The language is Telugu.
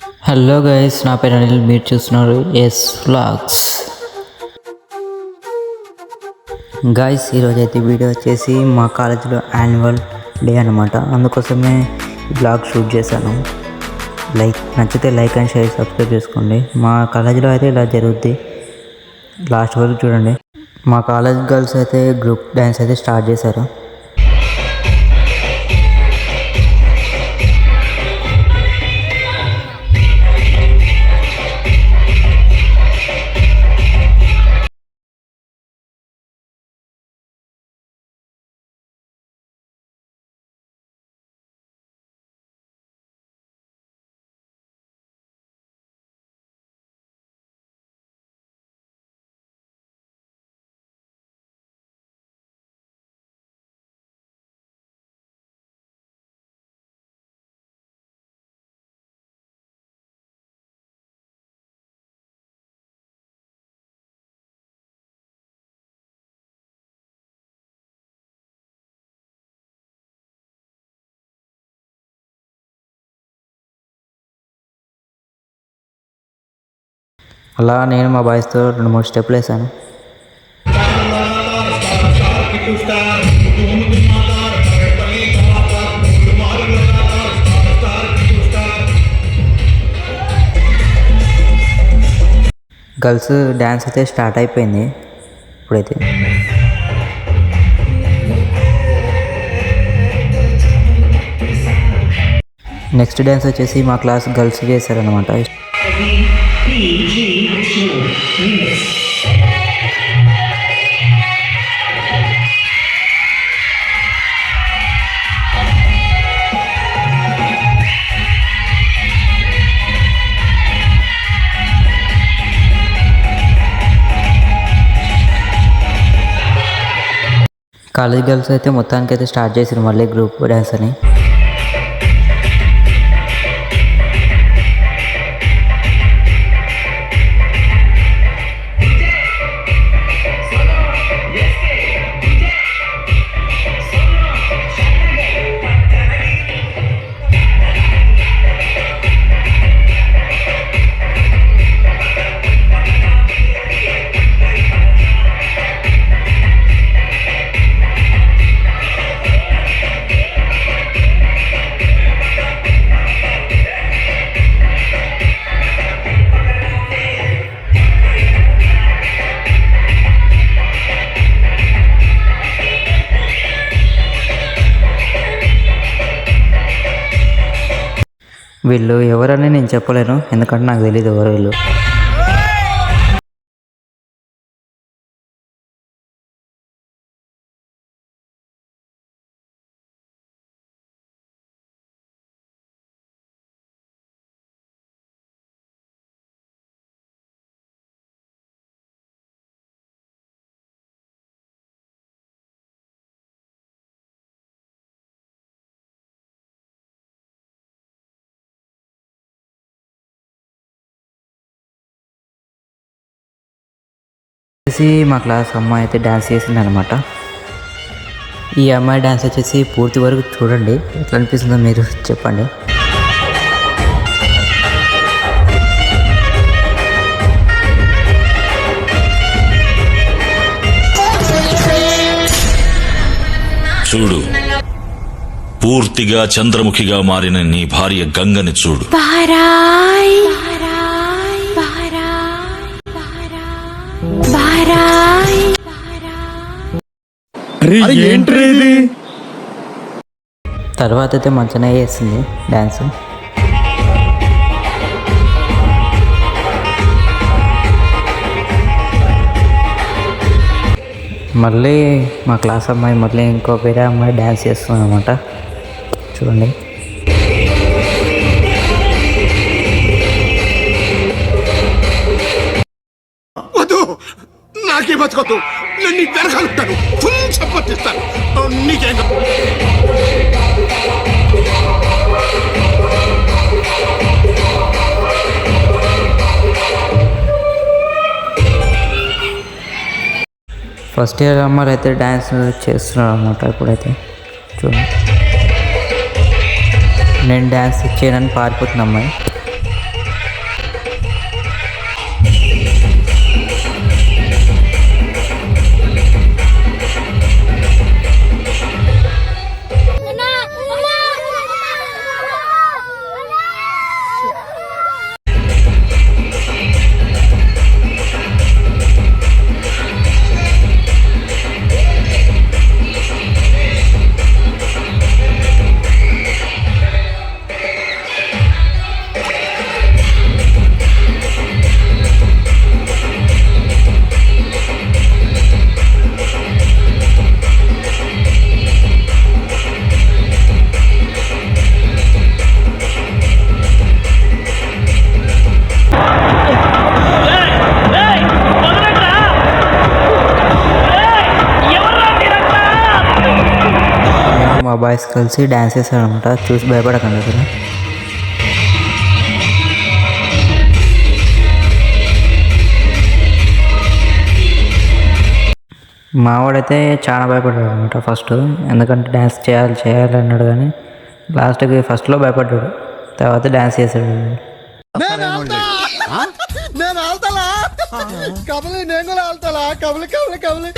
హలో గైస్, నా పేరు అనిల్. మీరు చూస్తున్నారు ఎస్ వ్లాగ్స్. గైస్, ఈరోజు అయితే వీడియో వచ్చేసి మా కాలేజీలో యాన్యువల్ డే అనమాట. అందుకోసమే బ్లాగ్ షూట్ చేశాను. నచ్చితే లైక్ అండ్ షేర్, సబ్స్క్రైబ్ చేసుకోండి. మా కాలేజీలో అయితే ఇలా జరుగుద్ది, లాస్ట్ వరకు చూడండి. మా కాలేజ్ గర్ల్స్ అయితే గ్రూప్ డ్యాన్స్ అయితే స్టార్ట్ చేశారు. అలా నేను మా బాయ్స్తో 2-3 స్టెప్లు వేసాను. గర్ల్స్ డ్యాన్స్ అయితే స్టార్ట్ అయిపోయింది. ఇప్పుడైతే నెక్స్ట్ డ్యాన్స్ వచ్చేసి మా క్లాస్ గర్ల్స్ చేశారనమాట. కాలేజ్ గర్ల్స్ అయితే మొత్తానికి అయితే స్టార్ట్ చేసారు మళ్ళీ గ్రూప్ డ్యాన్స్ అని. వీళ్ళు ఎవరని నేను చెప్పలేను, ఎందుకంటే నాకు తెలియదు ఎవరు వీళ్ళు. మా క్లాస్ అమ్మాయి అయితే డ్యాన్స్ చేసింది అనమాట. ఈ అమ్మాయి డ్యాన్స్ వచ్చేసి పూర్తి వరకు చూడండి, ఎట్లా అనిపిస్తుందో మీరు చెప్పండి. చూడు, పూర్తిగా చంద్రముఖిగా మారిన నీ భార్య గంగని చూడు. తర్వాత అయితే మంచిగానే చేస్తుంది డ్యాన్స్. మళ్ళీ మా క్లాస్ అమ్మాయి మళ్ళీ ఇంకో వేరే అమ్మాయి డ్యాన్స్ చేస్తుంది అనమాట. చూడండి. నాకే బతకదు, నేను వెనకాలుంటాను, ఫుల్ సపోర్ట్ ఇస్తాను నీకే. ఫస్ట్ ఇయర్ అమ్మాయిలు అయితే డ్యాన్స్ చేస్తున్నారు అనమాట. ఇప్పుడైతే చూడండి, నేను డ్యాన్స్ చేయడానికి పారిపోతున్న అమ్మాయి. బాయ్స్ కలిసి డ్యాన్స్ చేశారనమాట. చూసి భయపడకండి అసలు. మావాడైతే చాలా భయపడ్డాడు అనమాట ఫస్ట్, ఎందుకంటే డ్యాన్స్ చేయాలి అన్నాడు. కానీ లాస్ట్కి ఫస్ట్లో భయపడ్డాడు, తర్వాత డ్యాన్స్ చేశాడు. నేను ఆల్తలా కబలి నేను కూడా ఆల్తలా కబలి కబలి కబలి